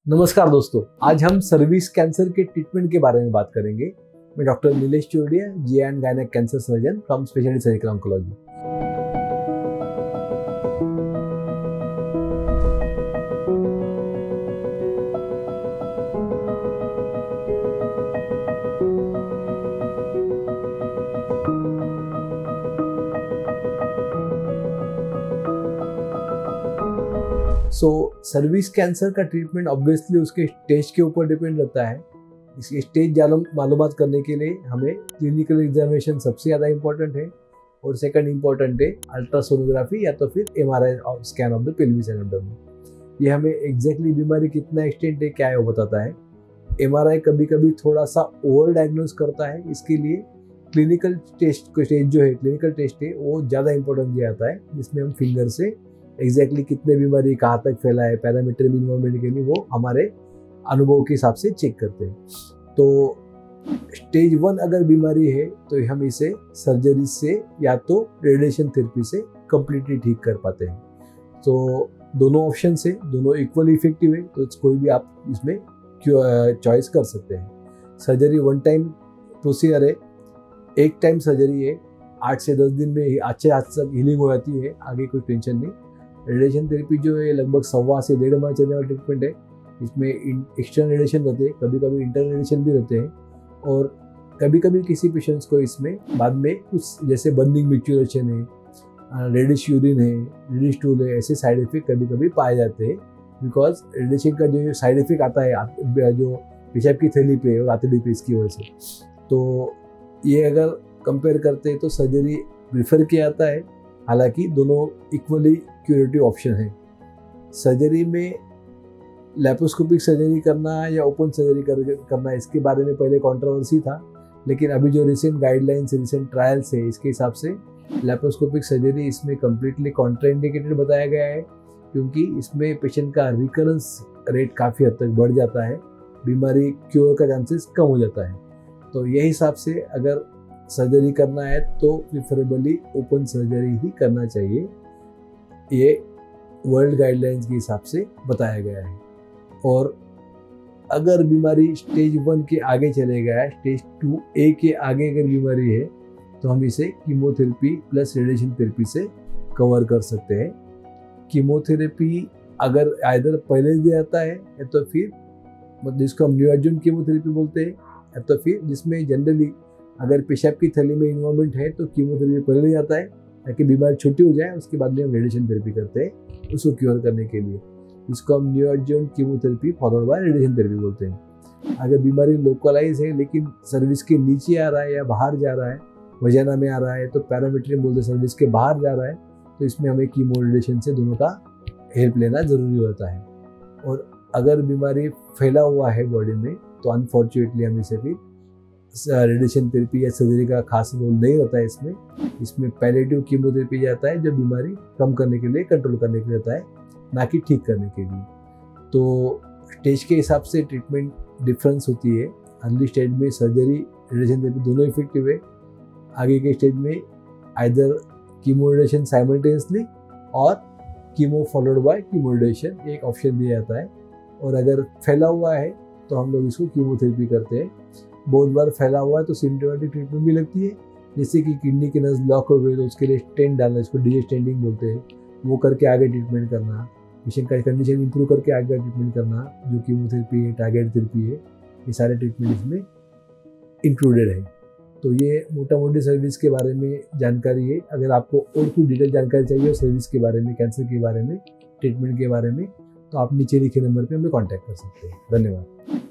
नमस्कार दोस्तों, आज हम सर्विस कैंसर के ट्रीटमेंट के बारे में बात करेंगे। मैं doctor Nilesh Chordia, G and gynaec cancer surgeon from speciality surgical oncology. Service cancer का ट्रीटमेंट ऑब्वियसली उसके स्टेज के ऊपर डिपेंड रहता है। इसकी स्टेज मालूमात करने के लिए हमें क्लिनिकल एग्जामिनेशन सबसे ज़्यादा इम्पोर्टेंट है और सेकंड इम्पोर्टेंट है अल्ट्रासोनोग्राफी या तो फिर MRI scan of the pelvis and abdomen. ये हमें एग्जैक्टली बीमारी कितना एक्सटेंट है क्या है वो बताता है। MRI कभी कभी थोड़ा सा ओवर डायग्नोज करता है, इसके लिए क्लिनिकल टेस्ट है वो ज़्यादा इंपॉर्टेंट दिया जाता है, जिसमें हम फिंगर से एग्जैक्टली कितने बीमारी कहाँ तक फैला है पैरामीटर इन्वॉल्वमेंट के लिए वो हमारे अनुभव के हिसाब से चेक करते हैं। तो स्टेज 1 अगर बीमारी है तो हम इसे सर्जरी से या तो रेडिएशन थेरेपी से कम्प्लीटली ठीक कर पाते हैं। तो दोनों ऑप्शन है, दोनों इक्वली इफेक्टिव है, तो कोई भी आप इसमें चॉइस कर सकते हैं। सर्जरी 1 टाइम प्रोसीजर है, एक टाइम सर्जरी है, 8 से 10 दिन में अच्छे हाथ तक हीलिंग हो जाती है, आगे कोई टेंशन नहीं। रेडिएशन थेरेपी जो है लगभग 1.25 से 1.5 माह चलने वाला ट्रीटमेंट है। इसमें एक्सटर्नल रेडिएशन रहते हैं, कभी कभी इंटरनल रेडिएशन भी रहते हैं, और कभी कभी किसी पेशेंट्स को इसमें बाद में कुछ जैसे बर्निंग मैच्यूरेशन है, रेडिश यूरिन है, रेडिश टूल है, ऐसे साइड इफेक्ट कभी कभी पाए जाते हैं। बिकॉज रेडिएशन का जो साइड इफेक्ट आता है जो पेशाब की थैली पे और आंतड़ी पे, इसकी वजह से, तो ये अगर कंपेयर करते हैं तो सर्जरी प्रीफर किया जाता है। हालांकि दोनों इक्वली क्यूरेटिव ऑप्शन है। सर्जरी में लैप्रोस्कोपिक सर्जरी करना या ओपन सर्जरी करना, इसके बारे में पहले कंट्रोवर्सी था, लेकिन अभी जो रिसेंट गाइडलाइंस, रिसेंट ट्रायल्स है, इसके हिसाब से लैप्रोस्कोपिक सर्जरी इसमें कम्प्लीटली कॉन्ट्राइंडिकेटेड बताया गया है, क्योंकि इसमें पेशेंट का रिकरेंस रेट काफ़ी हद तक बढ़ जाता है, बीमारी क्योर का चांसेस कम हो जाता है। तो यही हिसाब से अगर सर्जरी करना है तो प्रिफरेबली ओपन सर्जरी ही करना चाहिए, ये वर्ल्ड गाइडलाइंस के हिसाब से बताया गया है। और अगर बीमारी स्टेज 1 के आगे चले गया है, स्टेज 2A के आगे अगर बीमारी है, तो हम इसे कीमोथेरेपी प्लस रेडिएशन थेरेपी से कवर कर सकते हैं। कीमोथेरेपी अगर आइदर पहले दिया जाता है या तो फिर मतलब जिसको हम न्यूएडजुवेंट कीमोथेरेपी बोलते हैं, या तो फिर जिसमें जनरली अगर पेशाब की थैली में इन्वॉल्वमेंट है तो कीमोथेरेपी पहले नहीं आता है ताकि बीमारी छोटी हो जाए, उसके बाद में हम रेडिएशन थेरेपी करते हैं उसको क्योर करने के लिए, जिसको हम neoadjuvant chemotherapy followed by radiation therapy बोलते हैं। अगर बीमारी लोकलाइज है लेकिन सर्विस के नीचे आ रहा है या बाहर जा रहा है, वजाना में आ रहा है, तो पैरामीटर बोलते हैं सर्विस के बाहर जा रहा है, तो इसमें हमें कीमो रेडिएशन से दोनों का हेल्प लेना ज़रूरी होता है। और अगर बीमारी फैला हुआ है बॉडी में तो अनफॉर्चुनेटली हम इसे फिर रेडिएशन थेरेपी या सर्जरी का खास रोल नहीं रहता है। इसमें पैलेटिव कीमोथेरेपी जाता है जो बीमारी कम करने के लिए, कंट्रोल करने के लिए रहता है, ना कि ठीक करने के लिए। तो स्टेज के हिसाब से ट्रीटमेंट डिफरेंस होती है। अर्ली स्टेज में सर्जरी, रेडिएशन थेरेपी दोनों इफेक्टिव है। आगे के स्टेज में आइदर कीमो रेडिएशन साइमल्टेनियसली और chemo followed by chemo radiation एक ऑप्शन दिया जाता है। और अगर फैला हुआ है तो हम लोग इसको कीमोथेरेपी करते हैं। बहुत बार फैला हुआ है तो सिम्प्टोमेटिक ट्रीटमेंट भी लगती है, जैसे कि किडनी की नस ब्लॉक हो गई तो उसके लिए स्टेंट डालना, इसको डीजे स्टेंटिंग बोलते हैं, वो करके आगे ट्रीटमेंट करना, पेशेंट का कंडीशन इंप्रूव करके आगे ट्रीटमेंट करना, जो कीमोथेरेपी है, टारगेट थेरेपी है, ये सारे ट्रीटमेंट इसमें इंक्लूडेड है। तो ये मोटा मोटी सर्विस के बारे में जानकारी है। अगर आपको और कुछ डिटेल जानकारी चाहिए सर्विस के बारे में, कैंसर के बारे में, ट्रीटमेंट के बारे में, तो आप नीचे लिखे नंबर पर हमें कॉन्टैक्ट कर सकते हैं। धन्यवाद।